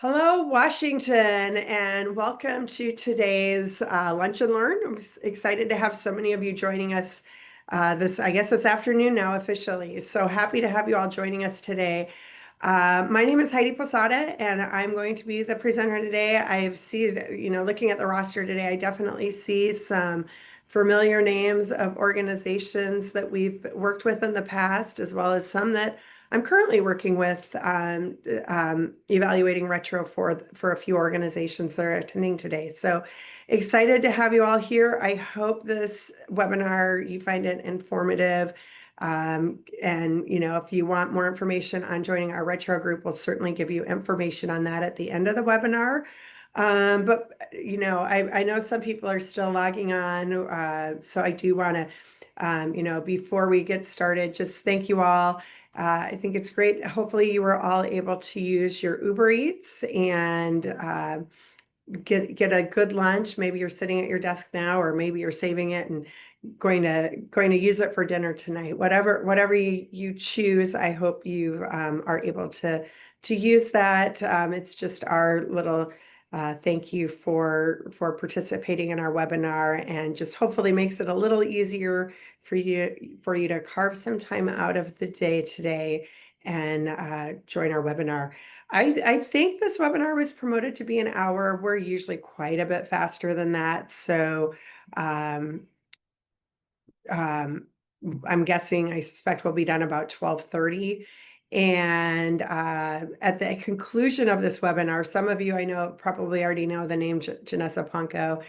Hello, Washington, and welcome to today's Lunch and Learn. Excited to have so many of you joining us I guess it's afternoon now officially. So happy to have you all joining us today. My name is Heidi Posada, and I'm going to be the presenter today. I've seen, looking at the roster today, I definitely see some familiar names of organizations that we've worked with in the past, as well as some that I'm currently working with evaluating retro for a few organizations that are attending today. So excited to have you all here. I hope this webinar you find it informative. And if you want more information on joining our retro group, we'll certainly give you information on that at the end of the webinar. I know some people are still logging on, so I do want to, before we get started, just thank you all. I think it's great. Hopefully, you were all able to use your Uber Eats and get a good lunch. Maybe you're sitting at your desk now, or maybe you're saving it and going to use it for dinner tonight. Whatever you choose, I hope you are able to use that. It's just our little thank you for participating in our webinar, and just hopefully makes it a little easier for you to carve some time out of the day today and join our webinar. I think this webinar was promoted to be an hour. We're usually quite a bit faster than that. So um, um, I'm guessing, I suspect we'll be done about 12:30. And at the conclusion of this webinar, some of you I know probably already know the name Janessa Ponko.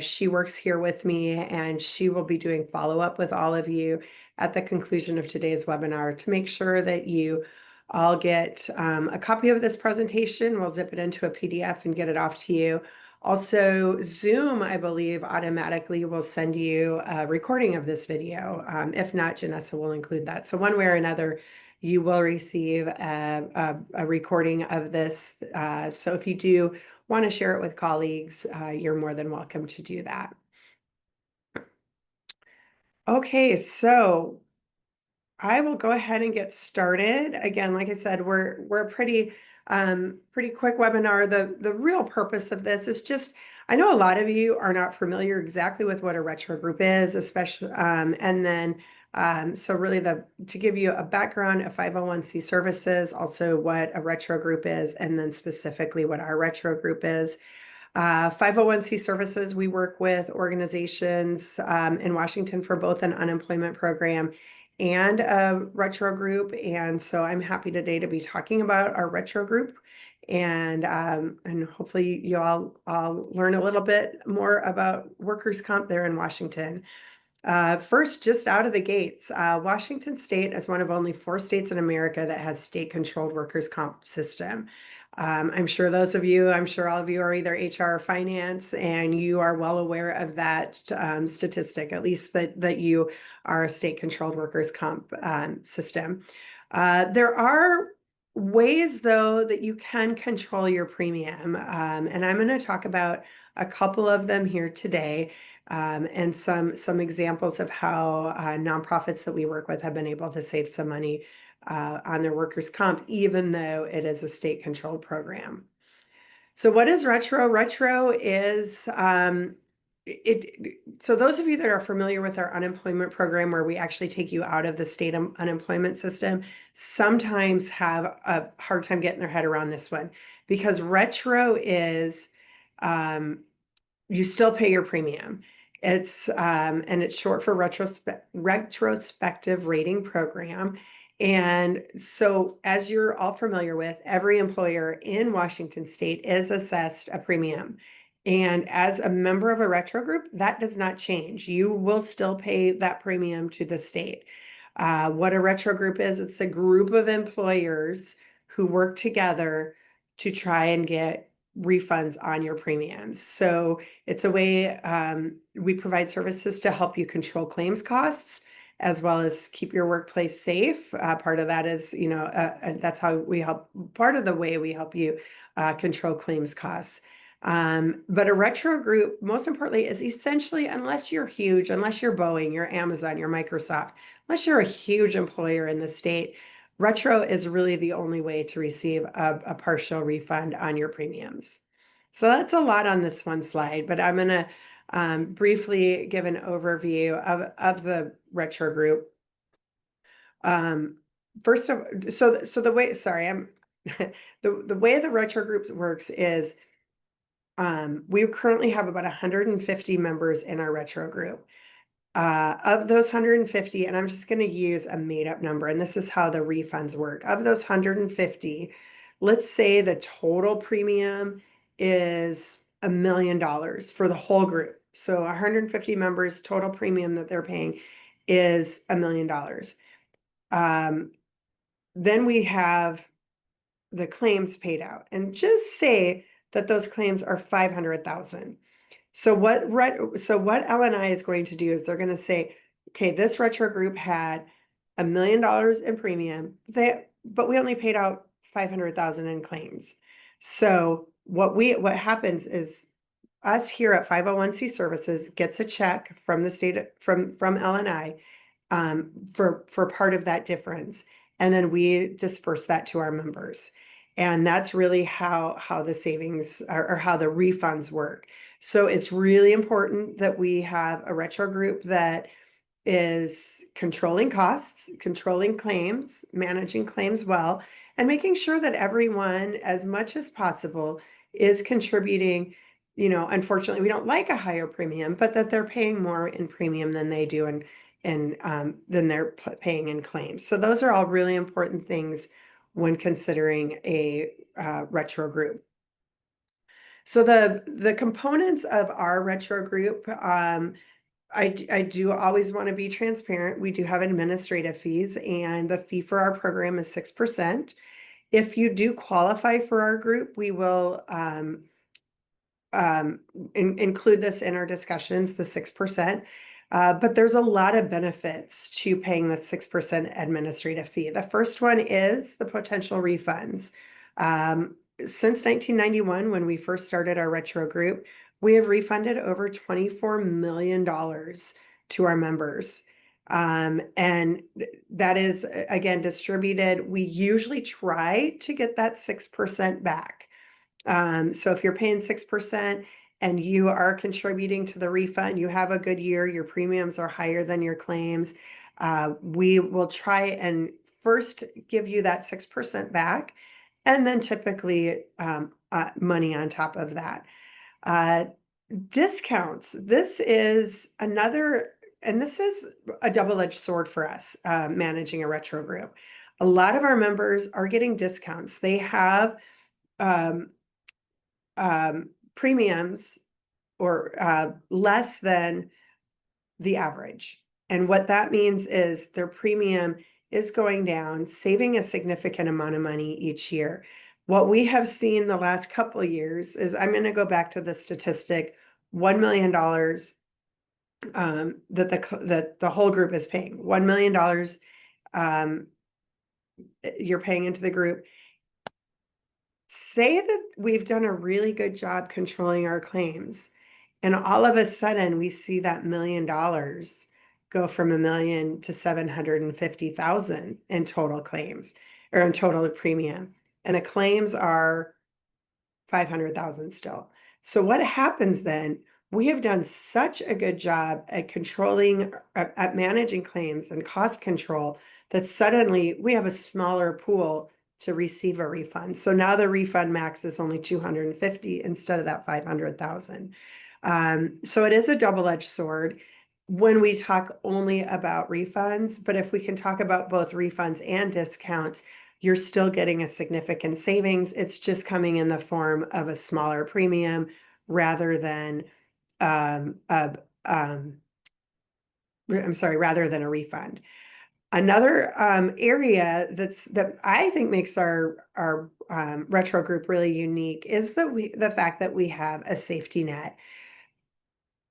She works here with me, and she will be doing follow-up with all of you at the conclusion of today's webinar to make sure that you all get a copy of this presentation. We'll zip it into a PDF and get it off to you. Also, Zoom, I believe, automatically will send you a recording of this video. If not, Janessa will include that. So one way or another, you will receive a recording of this. So if you do want to share it with colleagues, you're more than welcome to do that. Okay, so I will go ahead and get started. Again, like I said, we're a pretty quick webinar. The real purpose of this is just, I know a lot of you are not familiar exactly with what a retro group is, especially and then so really to give you a background of 501c services, also what a retro group is, and then specifically what our retro group is. 501c services, we work with organizations in Washington for both an unemployment program and a retro group. And so I'm happy today to be talking about our retro group. And hopefully you all learn a little bit more about workers' comp there in Washington. First, just out of the gates, Washington State is one of only 4 states in America that has state-controlled workers' comp system. I'm sure all of you are either HR or finance, and you are well aware of that statistic, at least that you are a state-controlled workers' comp system. There are ways, though, that you can control your premium, and I'm going to talk about a couple of them here today. And some examples of how nonprofits that we work with have been able to save some money on their workers' comp, even though it is a state-controlled program. So what is retro? Retro is so those of you that are familiar with our unemployment program, where we actually take you out of the state unemployment system, sometimes have a hard time getting their head around this one, because retro is you still pay your premium. It's short for retrospective rating program. And so, as you're all familiar with, every employer in Washington State is assessed a premium. And as a member of a retro group, that does not change. You will still pay that premium to the state. What a retro group is, it's a group of employers who work together to try and get refunds on your premiums. So it's a way we provide services to help you control claims costs, as well as keep your workplace safe. Part of that is, that's how we help. Part of the way we help you control claims costs. But a retro group, most importantly, is essentially, unless you're huge, unless you're Boeing, you're Amazon, you're Microsoft, unless you're a huge employer in the state, Retro is really the only way to receive a partial refund on your premiums. So that's a lot on this one slide, but I'm going to briefly give an overview of the retro group. First of so the way, sorry, I'm the way the retro group works is we currently have about 150 members in our retro group. Of those 150, and I'm just going to use a made up number, and this is how the refunds work. Of those 150, let's say the total premium is $1 million for the whole group. So 150 members, total premium that they're paying is $1 million. Then we have the claims paid out, and just say that those claims are 500,000. So what LNI is going to do is they're going to say, okay, this retro group had $1 million in premium, but we only paid out 500,000 in claims. So what happens is us here at 501c Services gets a check from the state from LNI for part of that difference, and then we disperse that to our members. And that's really how the savings or how the refunds work. So it's really important that we have a retro group that is controlling costs, controlling claims, managing claims well, and making sure that everyone, as much as possible, is contributing. Unfortunately, we don't like a higher premium, but that they're paying more in premium than they do than they're paying in claims. So those are all really important things when considering a retro group. So the components of our retro group, I do always want to be transparent. We do have administrative fees, and the fee for our program is 6%. If you do qualify for our group, we will include this in our discussions, the 6%. But there's a lot of benefits to paying the 6% administrative fee. The first one is the potential refunds. Since 1991, when we first started our retro group, we have refunded over $24 million to our members. And that is, again, distributed. We usually try to get that 6% back. So if you're paying 6% and you are contributing to the refund, you have a good year, your premiums are higher than your claims, we will try and first give you that 6% back, and then typically money on top of that. Discounts. This is a double-edged sword for us, managing a retro group. A lot of our members are getting discounts. They have premiums or less than the average. And what that means is their premium is going down, saving a significant amount of money each year. What we have seen the last couple of years is, I'm going to go back to the statistic, $1 million that the whole group is paying. $1 million you're paying into the group. Say that we've done a really good job controlling our claims, and all of a sudden we see that $1 million go from $1 million to 750,000 in total claims or in total premium, and the claims are 500,000 still. So what happens then? We have done such a good job at controlling, at managing claims and cost control, that suddenly we have a smaller pool to receive a refund. So now the refund max is only 250 instead of that 500,000. So it is a double-edged sword when we talk only about refunds, but if we can talk about both refunds and discounts, you're still getting a significant savings. It's just coming in the form of a smaller premium rather than rather than a refund. Another area that I think makes our retro group really unique is the fact that we have a safety net.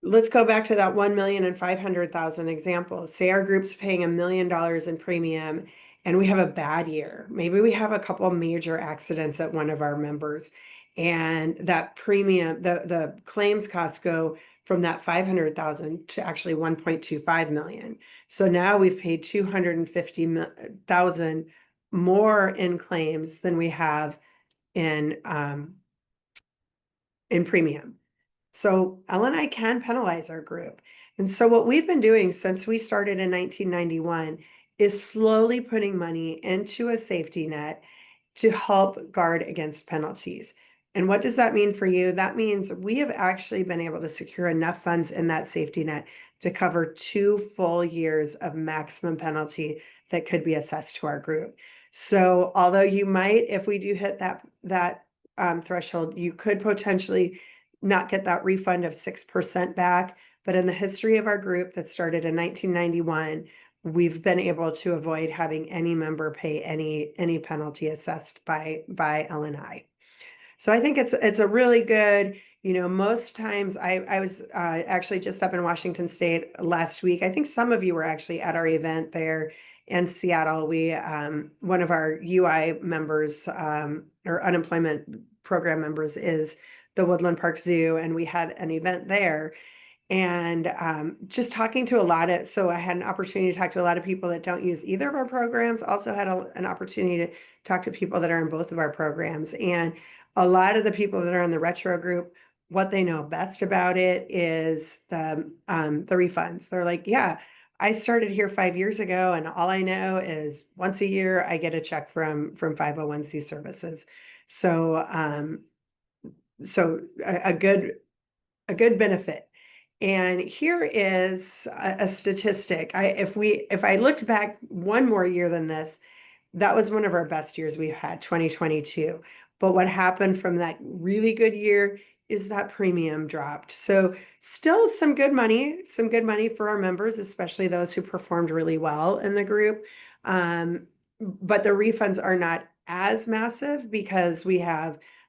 Let's go back to that 1,500,000 example. Say our group's paying $1 million in premium and we have a bad year. Maybe we have a couple major accidents at one of our members, and that premium, the claims costs go from that 500,000 to actually 1.25 million. So now we've paid 250,000 more in claims than we have in premium. So L&I can penalize our group. And so what we've been doing since we started in 1991 is slowly putting money into a safety net to help guard against penalties. And what does that mean for you? That means we have actually been able to secure enough funds in that safety net to cover 2 full years of maximum penalty that could be assessed to our group. So although you might, if we do hit that threshold, you could potentially not get that refund of 6% back. But in the history of our group that started in 1991, we've been able to avoid having any member pay any penalty assessed by L&I. So I think it's a really good, most times I was actually just up in Washington State last week. I think some of you were actually at our event there in Seattle. We one of our UI members or unemployment program members is the Woodland Park Zoo, and we had an event there. And just talking to so I had an opportunity to talk to a lot of people that don't use either of our programs. Also had an opportunity to talk to people that are in both of our programs. And a lot of the people that are in the retro group, what they know best about it is the refunds. They're like, yeah, I started here 5 years ago, and all I know is once a year I get a check from 501c services. So a good benefit. And here is a statistic. If I looked back one more year than this, that was one of our best years we've had, 2022. But what happened from that really good year is that premium dropped. So still some good money for our members, especially those who performed really well in the group. But the refunds are not as massive because we've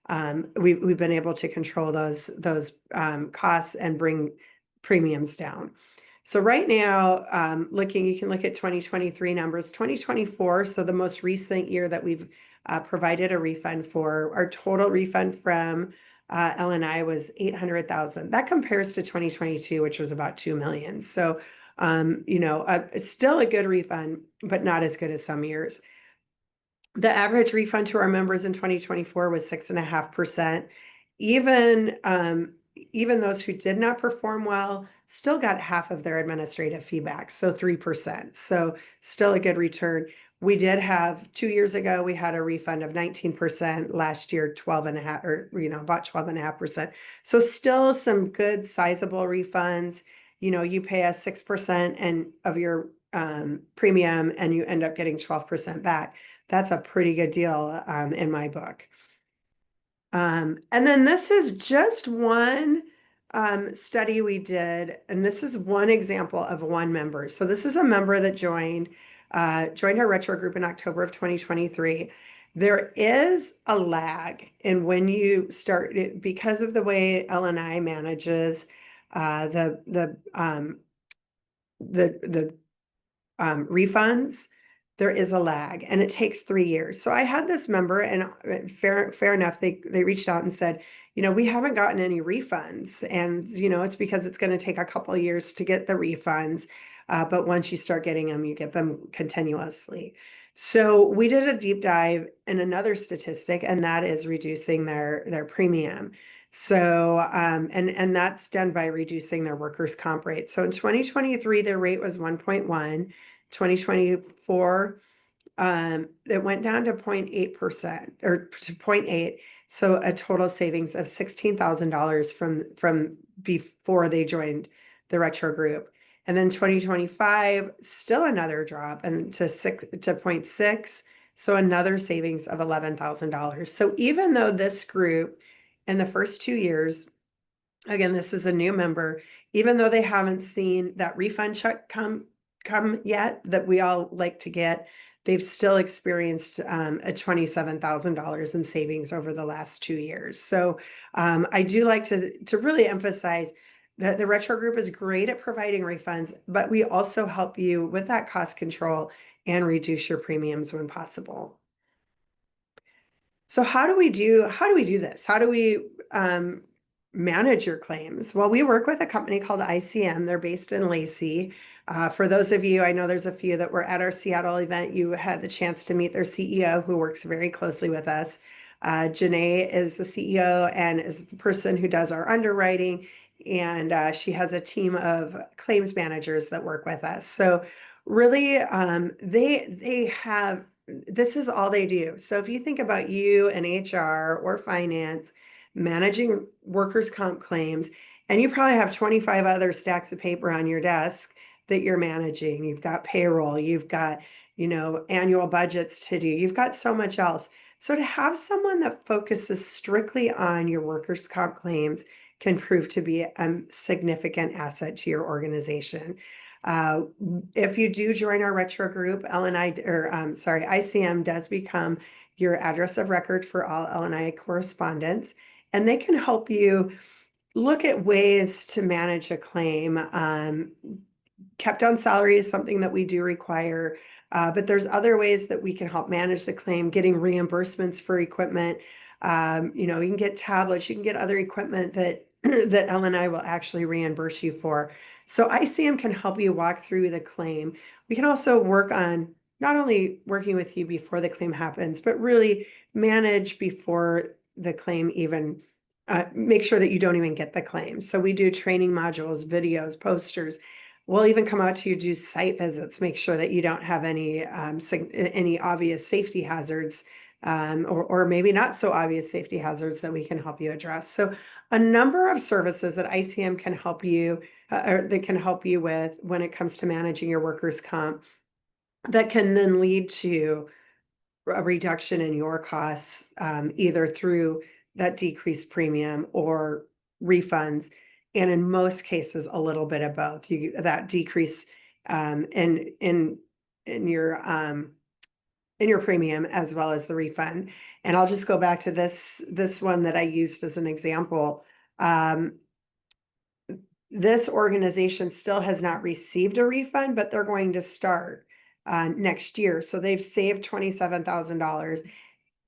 been able to control those costs and bring premiums down. So right now, you can look at 2023 numbers, 2024. So the most recent year that we've provided a refund for, our total refund from L&I was 800,000. That compares to 2022, which was about 2 million. So, it's still a good refund, but not as good as some years. The average refund to our members in 2024 was 6.5%. Even those who did not perform well still got half of their administrative feedback, so 3%. So still a good return. We did have 2 years ago, we had a refund of 19%. Last year, 12.5, or about 12.5%. So still some good sizable refunds. You pay us 6% and of your premium, and you end up getting 12% back. That's a pretty good deal in my book. And then this is just one study we did, and this is one example of one member. So this is a member that joined our retro group in October of 2023. There is a lag in when you start because of the way L&I manages the refunds. There is a lag, and it takes 3 years. So I had this member, and fair enough, they reached out and said, we haven't gotten any refunds, and it's because it's going to take a couple of years to get the refunds, but once you start getting them, you get them continuously. So we did a deep dive in another statistic, and that is reducing their premium. So and that's done by reducing their workers' comp rate. So in 2023, their rate was 1.1. 2024, it went down to 0.8% or to 0.8. So a total savings of $16,000 from before they joined the retro group. And then 2025, still another drop and to 0.6. So another savings of $11,000. So even though this group in the first 2 years, again, this is a new member, even though they haven't seen that refund check come yet that we all like to get, they've still experienced a $27,000 in savings over the last 2 years. So I do like to really emphasize that the retro group is great at providing refunds, but we also help you with that cost control and reduce your premiums when possible. So how do we do this? How do we manage your claims? Well, we work with a company called ICM. They're based in Lacey. For those of you, I know there's a few that were at our Seattle event, you had the chance to meet their CEO who works very closely with us. Janae is the CEO and is the person who does our underwriting, and she has a team of claims managers that work with us. So really, they have this is all they do. So if you think about you and HR or finance managing workers' comp claims, and you probably have 25 other stacks of paper on your desk that you're managing. You've got payroll, you've got, annual budgets to do. You've got so much else. So to have someone that focuses strictly on your workers' comp claims can prove to be a significant asset to your organization. Uh, if you do join our retro group, ICM does become your address of record for all L&I correspondence, and they can help you look at ways to manage a claim. Kept on salary is something that we do require, but there's other ways that we can help manage the claim, getting reimbursements for equipment. You can get tablets, you can get other equipment that that L&I will actually reimburse you for. So ICM can help you walk through the claim. We can also work on not only working with you before the claim happens, but really manage before the claim even make sure that you don't even get the claim. So we do training modules, videos, posters. We'll even come out to you, do site visits, make sure that you don't have any obvious safety hazards, or maybe not so obvious safety hazards that we can help you address. So a number of services that ICM can help you, or that can help you with when it comes to managing your workers' comp, that can then lead to a reduction in your costs, either through that decreased premium or refunds, and in most cases, a little bit of both. That decrease in your premium as well as the refund. And I'll just go back to this one that I used as an example. This organization still has not received a refund, but they're going to start next year. So they've saved $27,000.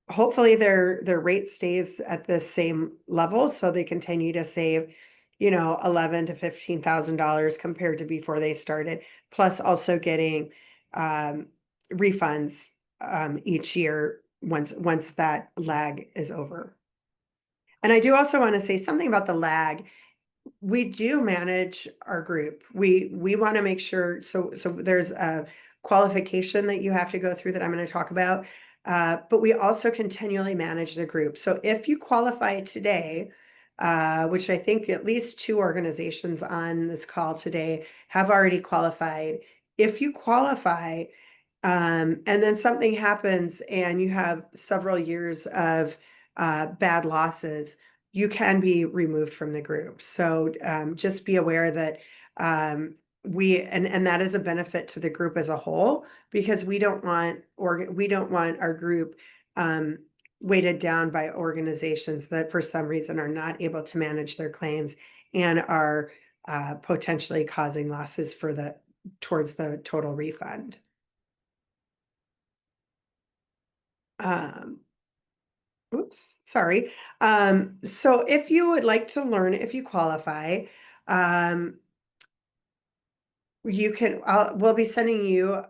Hopefully their rate stays at the same level, so they continue to save, $11,000 to $15,000 compared to before they started. Plus also getting refunds each year once that lag is over. And I do also want to say something about the lag. We do manage our group. We want to make sure, so there's a qualification that you have to go through that I'm going to talk about. But we also continually manage the group. So if you qualify today, which I think at least 2 organizations on this call today have already qualified. If you qualify, and then something happens and you have several years of bad losses, you can be removed from the group. So just be aware that and that is a benefit to the group as a whole, because we don't want our group weighted down by organizations that for some reason are not able to manage their claims and are potentially causing losses towards the total refund. Um, Oops, sorry. So if you would like to learn, if you qualify, we'll be sending you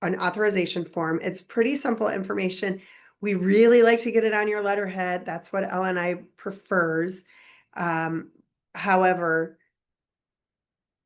an authorization form. It's pretty simple information. We really like to get it on your letterhead. That's what L&I prefers. However,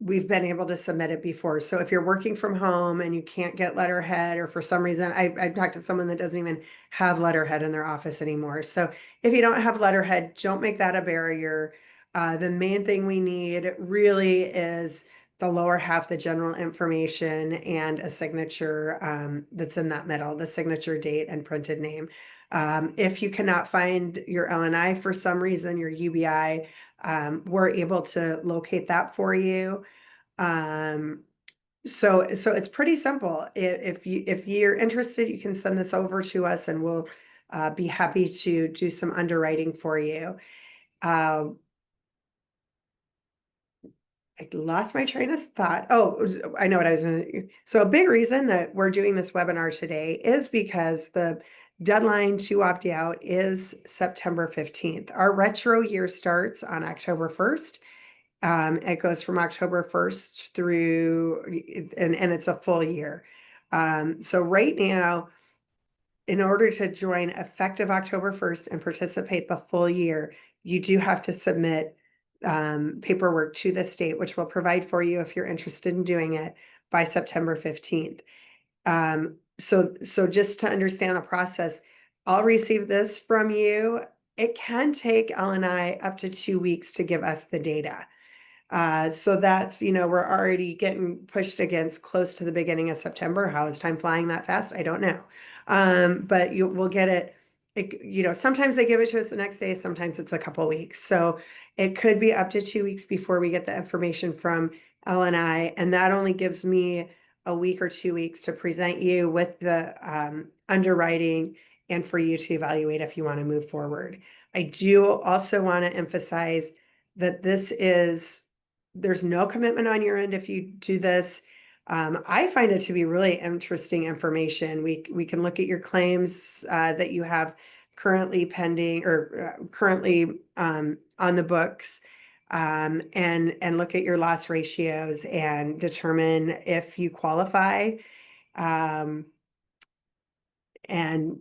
we've been able to submit it before. So if you're working from home and you can't get letterhead, or for some reason, I talked to someone that doesn't even have letterhead in their office anymore. So if you don't have letterhead, don't make that a barrier. The main thing we need really is the lower half, the general information, and a signature that's in that middle, the signature date and printed name. If you cannot find your L&I for some reason, your UBI, we're able to locate that for you. So it's pretty simple. If you're interested, you can send this over to us and we'll be happy to do some underwriting for you. I lost my train of thought. Oh, I know what I was going to. So a big reason that we're doing this webinar today is because the deadline to opt out is September 15th. Our retro year starts on October 1st. It goes from October 1st through, and it's a full year. So right now, in order to join effective October 1st and participate the full year, you do have to submit paperwork to the state, which will provide for you if you're interested in doing it by September 15th. So just to understand the process, I'll receive this from you. It can take Elle and I up to 2 weeks to give us the data. So that's, we're already getting pushed against close to the beginning of September. How is time flying that fast? I don't know. But we'll get it, sometimes they give it to us the next day, sometimes it's a couple weeks. So it could be up to 2 weeks before we get the information from Elle and I, and that only gives me a week or 2 weeks to present you with the underwriting and for you to evaluate if you want to move forward. I do also want to emphasize that there's no commitment on your end if you do this. I find it to be really interesting information. We can look at your claims that you have currently pending or currently on the books, and look at your loss ratios and determine if you qualify. Um, and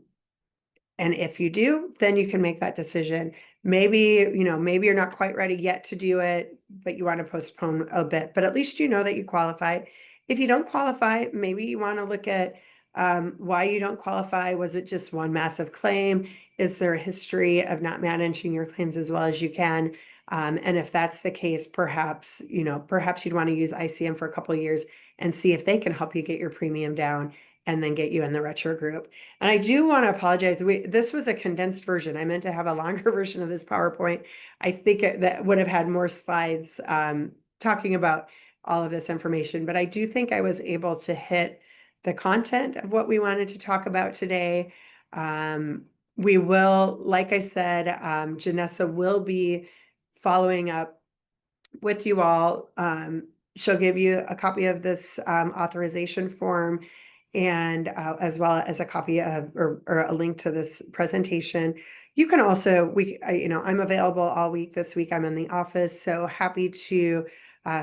and if you do, then you can make that decision. Maybe you're not quite ready yet to do it, but you want to postpone a bit, but at least you know that you qualify. If you don't qualify, maybe you want to look at why you don't qualify. Was it just one massive claim? Is there a history of not managing your claims as well as you can? And if that's the case, perhaps you'd want to use ICM for a couple of years and see if they can help you get your premium down and then get you in the retro group. And I do want to apologize. This was a condensed version. I meant to have a longer version of this PowerPoint. I think that would have had more slides talking about all of this information, but I do think I was able to hit the content of what we wanted to talk about today. We will, like I said, Janessa will be following up with you all. She'll give you a copy of this authorization form and as well as a copy of or a link to this presentation. You can also, I'm available all week this week. I'm in the office, so happy to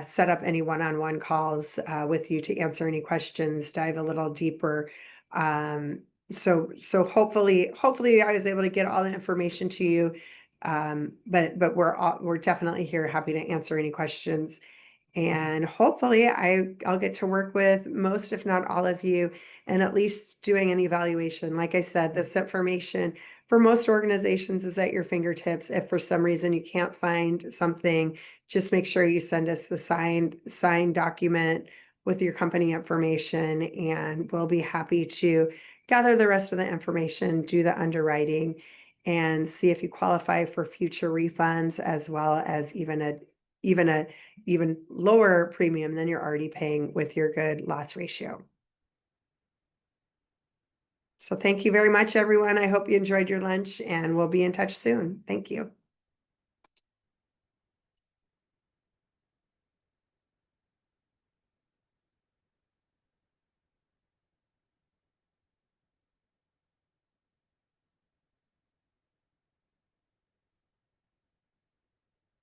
set up any one-on-one calls with you to answer any questions, dive a little deeper. So hopefully I was able to get all the information to you. But we're definitely here, happy to answer any questions. And hopefully I'll get to work with most, if not all of you, and at least doing an evaluation. Like I said, this information for most organizations is at your fingertips. If for some reason you can't find something, just make sure you send us the signed document with your company information, and we'll be happy to gather the rest of the information, do the underwriting, and see if you qualify for future refunds, as well as even a even lower premium than you're already paying with your good loss ratio. So thank you very much, everyone. I hope you enjoyed your lunch, and we'll be in touch soon. Thank you.